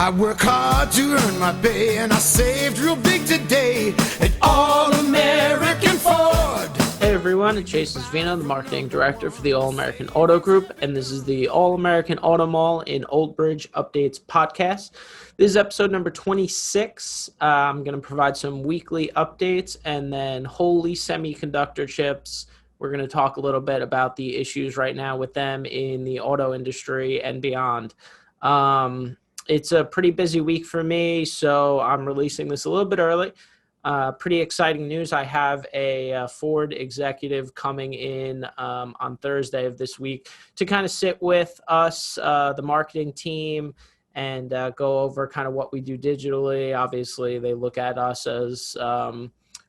I work hard to earn my pay, and I saved real big today at All-American Ford. Hey everyone, it's Jason Savino, the marketing director for the All-American Auto Group, and this is the All-American Auto Mall in Old Bridge Updates podcast. This is episode number 26. I'm going to provide some weekly updates, and then holy semiconductor chips. We're going to talk a little bit about the issues right now with them in the auto industry and beyond. It's a pretty busy week for me, so I'm releasing this a little bit early. Pretty exciting news. I have a Ford executive coming in on Thursday of this week to kind of sit with us, the marketing team, and go over kind of what we do digitally. Obviously, they look at us as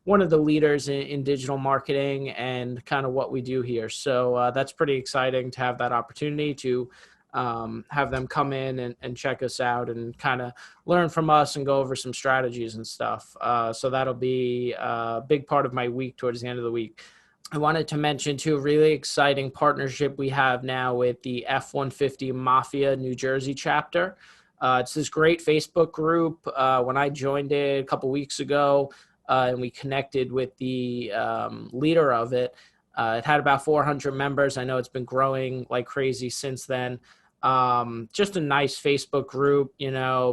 one of the leaders in digital marketing and kind of what we do here. So that's pretty exciting to have that opportunity to have them come in and check us out and kind of learn from us and go over some strategies and stuff. So that'll be a big part of my week towards the end of the week. I wanted to mention too, a really exciting partnership we have now with the F-150 Mafia New Jersey chapter. It's this great Facebook group. When I joined it a couple weeks ago and we connected with the leader of it, it had about 400 members. I know it's been growing like crazy since then. Just a nice Facebook group,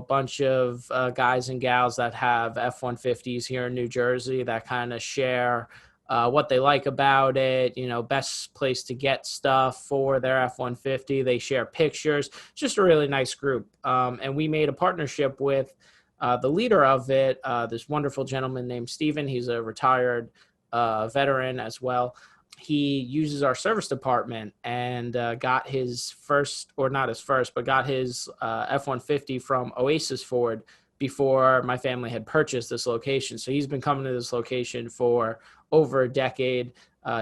bunch of guys and gals that have F-150s here in New Jersey that kind of share what they like about it, best place to get stuff for their F-150. They share pictures, just a really nice group. And we made a partnership with the leader of it, this wonderful gentleman named Steven. He's a retired veteran as well. He uses our service department and got his first, or not his first, but got his F-150 from Oasis Ford before my family had purchased this location. So he's been coming to this location for over a decade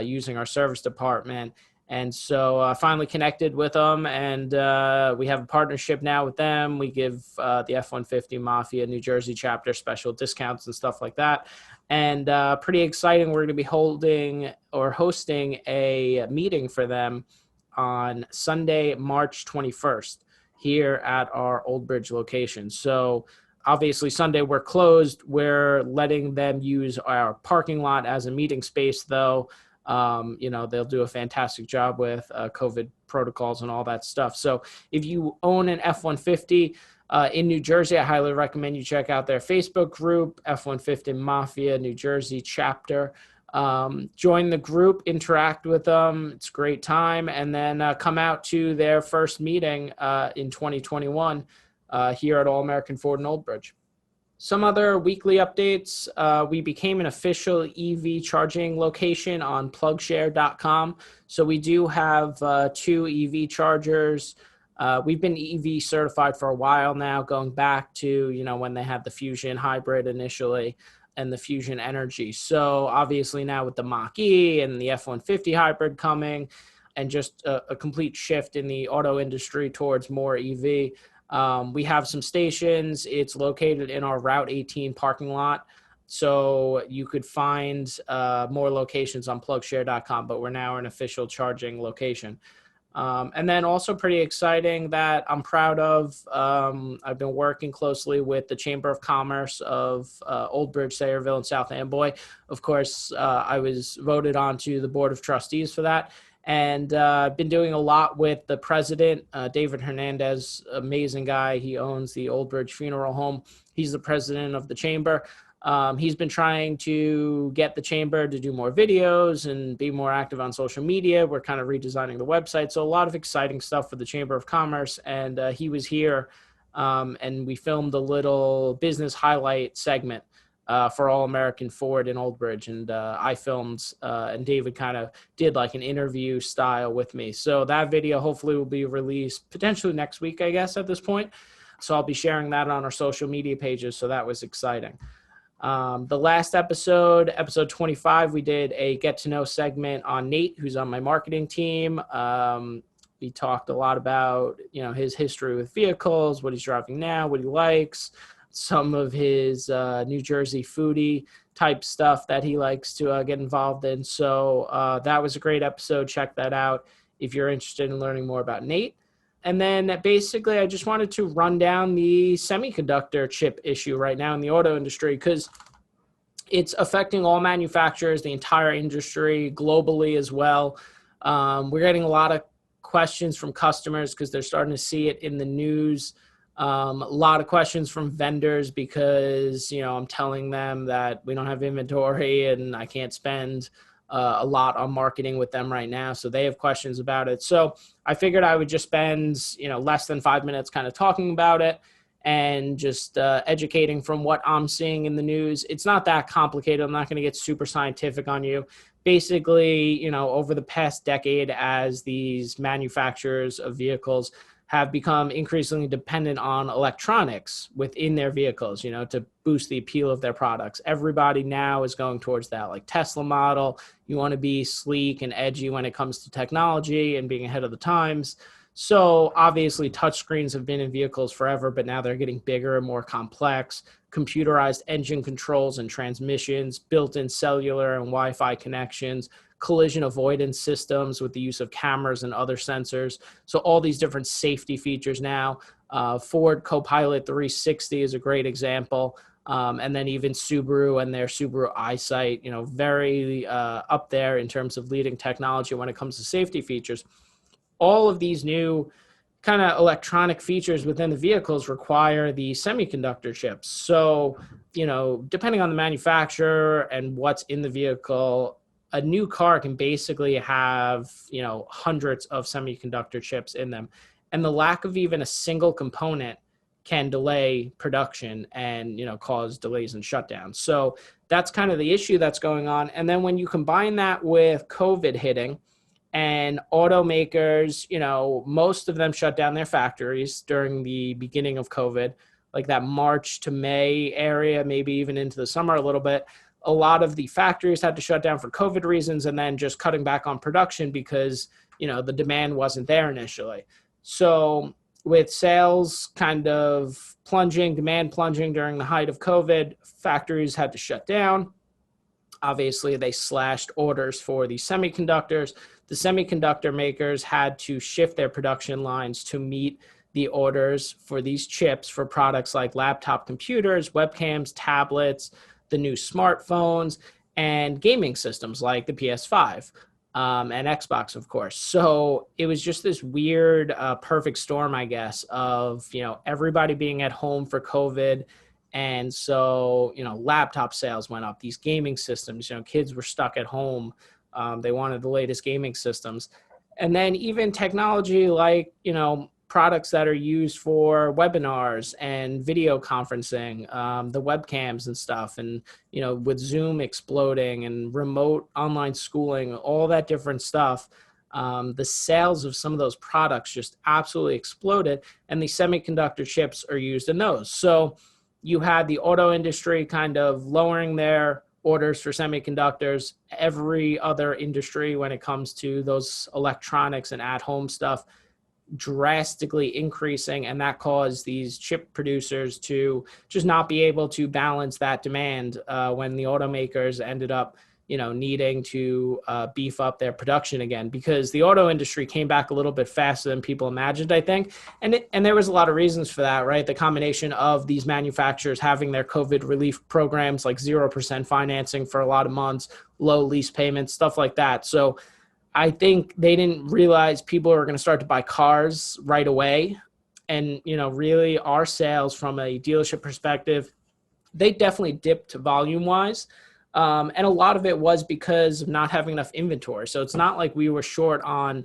using our service department. And so I finally connected with them, and we have a partnership now with them. We give the F-150 Mafia New Jersey chapter special discounts and stuff like that. And pretty exciting, we're going to be hosting a meeting for them on Sunday, March 21st here at our Old Bridge location. So obviously Sunday we're closed. We're letting them use our parking lot as a meeting space, though. They'll do a fantastic job with COVID protocols and all that stuff. So if you own an F-150 in New Jersey, I highly recommend you check out their Facebook group, F-150 Mafia New Jersey chapter. Join the group, interact with them. It's a great time. And then come out to their first meeting in 2021 here at All-American Ford in Old Bridge. Some other weekly updates. We became an official EV charging location on plugshare.com. So we do have 2 EV chargers. We've been EV certified for a while now, going back to, when they had the Fusion Hybrid initially and the Fusion Energy. So obviously now with the Mach-E and the F-150 Hybrid coming and just a complete shift in the auto industry towards more EV, we have some stations. It's located in our Route 18 parking lot. So you could find more locations on plugshare.com, but we're now an official charging location. And then also pretty exciting that I'm proud of, I've been working closely with the Chamber of Commerce of Old Bridge, Sayreville, and South Amboy. Of course, I was voted onto the Board of Trustees for that. And I've been doing a lot with the president, David Hernandez, amazing guy. He owns the Old Bridge Funeral Home. He's the president of the chamber. He's been trying to get the chamber to do more videos and be more active on social media. We're kind of redesigning the website. So a lot of exciting stuff for the Chamber of Commerce. And he was here and we filmed a little business highlight segment for All-American Ford in Old Bridge. And I filmed and David kind of did like an interview style with me. So that video hopefully will be released potentially next week, I guess, at this point. So I'll be sharing that on our social media pages. So that was exciting. The last episode 25, we did a get to know segment on Nate, who's on my marketing team. We talked a lot about, his history with vehicles, what he's driving now, what he likes, some of his New Jersey foodie type stuff that he likes to get involved in. So that was a great episode. Check that out if you're interested in learning more about Nate. And then basically, I just wanted to run down the semiconductor chip issue right now in the auto industry, because it's affecting all manufacturers, the entire industry, globally as well. We're getting a lot of questions from customers because they're starting to see it in the news. A lot of questions from vendors because, I'm telling them that we don't have inventory and I can't spend a lot on marketing with them right now. So they have questions about it. So I figured I would just spend, less than 5 minutes kind of talking about it and just educating from what I'm seeing in the news. It's not that complicated. I'm not going to get super scientific on you. Basically, over the past decade, as these manufacturers of vehicles have become increasingly dependent on electronics within their vehicles, to boost the appeal of their products. Everybody now is going towards that, like Tesla model. You want to be sleek and edgy when it comes to technology and being ahead of the times. So obviously touchscreens have been in vehicles forever, but now they're getting bigger and more complex. Computerized engine controls and transmissions, built-in cellular and Wi-Fi connections, collision avoidance systems with the use of cameras and other sensors. So all these different safety features now. Ford Copilot 360 is a great example. And then even Subaru and their Subaru EyeSight, very up there in terms of leading technology when it comes to safety features. All of these new kind of electronic features within the vehicles require the semiconductor chips. So, depending on the manufacturer and what's in the vehicle, a new car can basically have, hundreds of semiconductor chips in them. And the lack of even a single component can delay production and, cause delays and shutdowns. So that's kind of the issue that's going on. And then when you combine that with COVID hitting, and automakers, most of them shut down their factories during the beginning of COVID, like that March to May area, maybe even into the summer a little bit. A lot of the factories had to shut down for COVID reasons and then just cutting back on production because, the demand wasn't there initially. So with sales kind of plunging, demand plunging during the height of COVID, factories had to shut down. Obviously, they slashed orders for the semiconductors. The semiconductor makers had to shift their production lines to meet the orders for these chips for products like laptop computers, webcams, tablets, the new smartphones, and gaming systems like the PS5 and Xbox, of course. So it was just this weird, perfect storm, I guess, of, everybody being at home for COVID. And so, laptop sales went up, these gaming systems, kids were stuck at home. They wanted the latest gaming systems. And then even technology like, products that are used for webinars and video conferencing, the webcams and stuff. And, with Zoom exploding and remote online schooling, all that different stuff. The sales of some of those products just absolutely exploded. And the semiconductor chips are used in those. So you had the auto industry kind of lowering their orders for semiconductors. Every other industry, when it comes to those electronics and at-home stuff, drastically increasing, and that caused these chip producers to just not be able to balance that demand when the automakers ended up needing to beef up their production again, because the auto industry came back a little bit faster than people imagined, I think. And there was a lot of reasons for that, right? The combination of these manufacturers having their COVID relief programs, like 0% financing for a lot of months, low lease payments, stuff like that. So I think they didn't realize people were going to start to buy cars right away. And, really our sales from a dealership perspective, they definitely dipped volume-wise. And a lot of it was because of not having enough inventory. So it's not like we were short on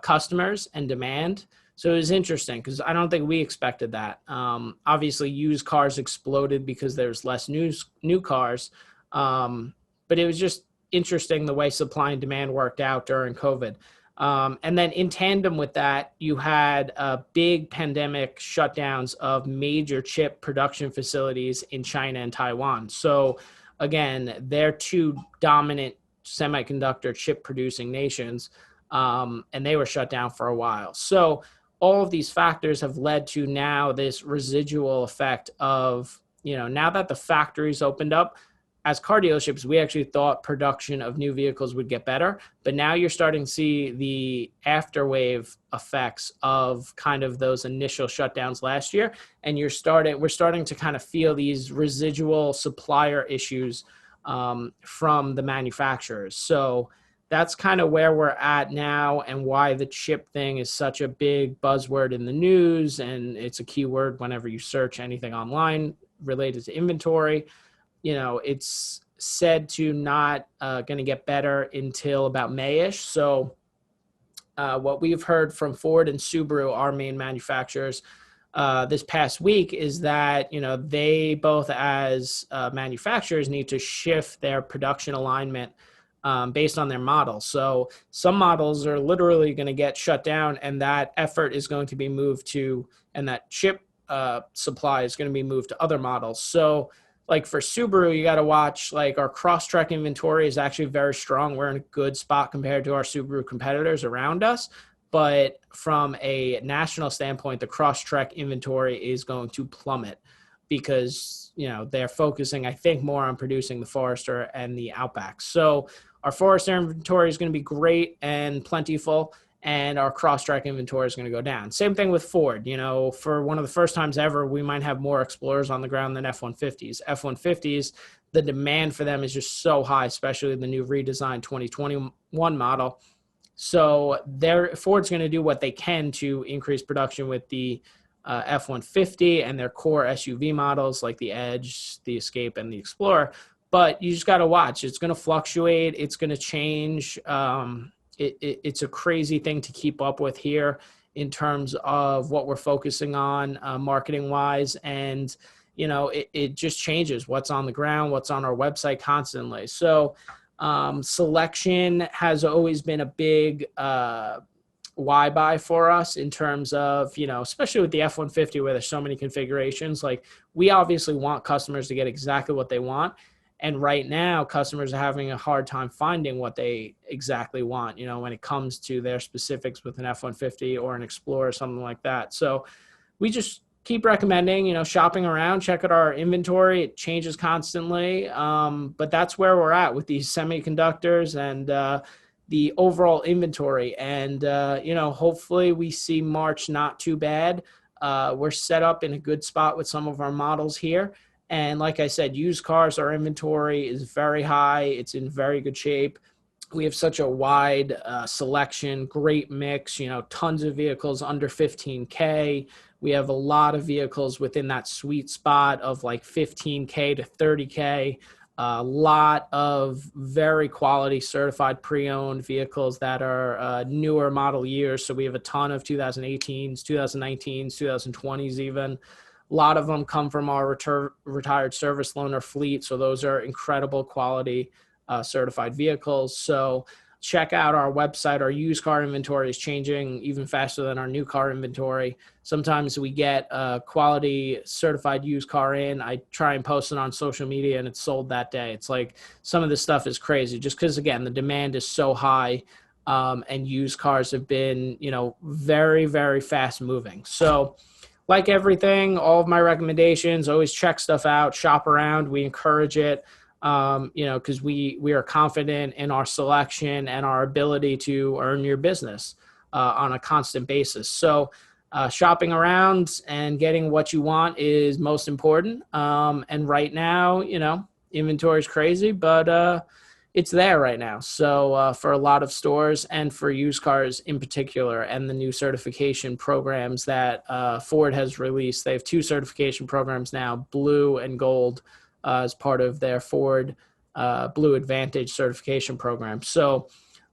customers and demand. So it was interesting because I don't think we expected that. Obviously, used cars exploded because there's less new cars. But it was just interesting the way supply and demand worked out during COVID. And then in tandem with that, you had big pandemic shutdowns of major chip production facilities in China and Taiwan. So again, they're two dominant semiconductor chip producing nations, and they were shut down for a while. So all of these factors have led to now this residual effect of, now that the factories opened up, as car dealerships, we actually thought production of new vehicles would get better, but now you're starting to see the afterwave effects of kind of those initial shutdowns last year. And we're starting to kind of feel these residual supplier issues from the manufacturers. So that's kind of where we're at now, and why the chip thing is such a big buzzword in the news. And it's a keyword whenever you search anything online related to inventory. It's said to not going to get better until about May-ish. So what we've heard from Ford and Subaru, our main manufacturers, this past week is that, they both as manufacturers need to shift their production alignment based on their models. So some models are literally going to get shut down, and that effort is going to be moved to, and that chip supply is going to be moved to other models. So like for Subaru, you got to watch, like our Crosstrek inventory is actually very strong. We're in a good spot compared to our Subaru competitors around us. But from a national standpoint, the Crosstrek inventory is going to plummet because, they're focusing, I think, more on producing the Forester and the Outback. So our Forester inventory is going to be great and plentiful, and our Crosstrek inventory is going to go down. Same thing with Ford. For one of the first times ever, we might have more Explorers on the ground than F-150s. F-150s, the demand for them is just so high, especially the new redesigned 2021 model. So Ford's going to do what they can to increase production with the F-150 and their core SUV models like the Edge, the Escape, and the Explorer. But you just got to watch. It's going to fluctuate. It's going to change. It's a crazy thing to keep up with here in terms of what we're focusing on marketing-wise. And, it just changes what's on the ground, what's on our website constantly. So selection has always been a big why buy for us in terms of, especially with the F-150 where there's so many configurations. Like, we obviously want customers to get exactly what they want. And right now, customers are having a hard time finding what they exactly want, when it comes to their specifics with an F-150 or an Explorer or something like that. So we just keep recommending, shopping around, check out our inventory. It changes constantly. But that's where we're at with these semiconductors and the overall inventory. And, hopefully we see March not too bad. We're set up in a good spot with some of our models here. And like I said, used cars, our inventory is very high. It's in very good shape. We have such a wide selection, great mix, tons of vehicles under 15K. We have a lot of vehicles within that sweet spot of like 15K to 30K. A lot of very quality certified pre-owned vehicles that are newer model years. So we have a ton of 2018s, 2019s, 2020s even. A lot of them come from our retired service loaner fleet. So those are incredible quality certified vehicles. So check out our website. Our used car inventory is changing even faster than our new car inventory. Sometimes we get a quality certified used car in. I try and post it on social media and it's sold that day. It's like some of this stuff is crazy just because, again, the demand is so high and used cars have been, very, very fast moving. So like everything, all of my recommendations, always check stuff out, shop around. We encourage it, because we are confident in our selection and our ability to earn your business on a constant basis. So shopping around and getting what you want is most important. And right now, inventory is crazy, but it's there right now. So for a lot of stores and for used cars in particular, and the new certification programs that Ford has released, they have 2 certification programs now, Blue and Gold, as part of their Ford Blue Advantage certification program. So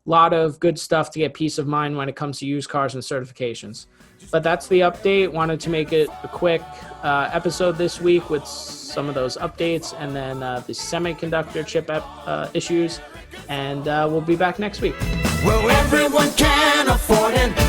a lot of good stuff to get peace of mind when it comes to used cars and certifications. But that's the update. Wanted to make it a quick episode this week with some of those updates and then the semiconductor chip issues. And we'll be back next week. Well, everyone can afford it.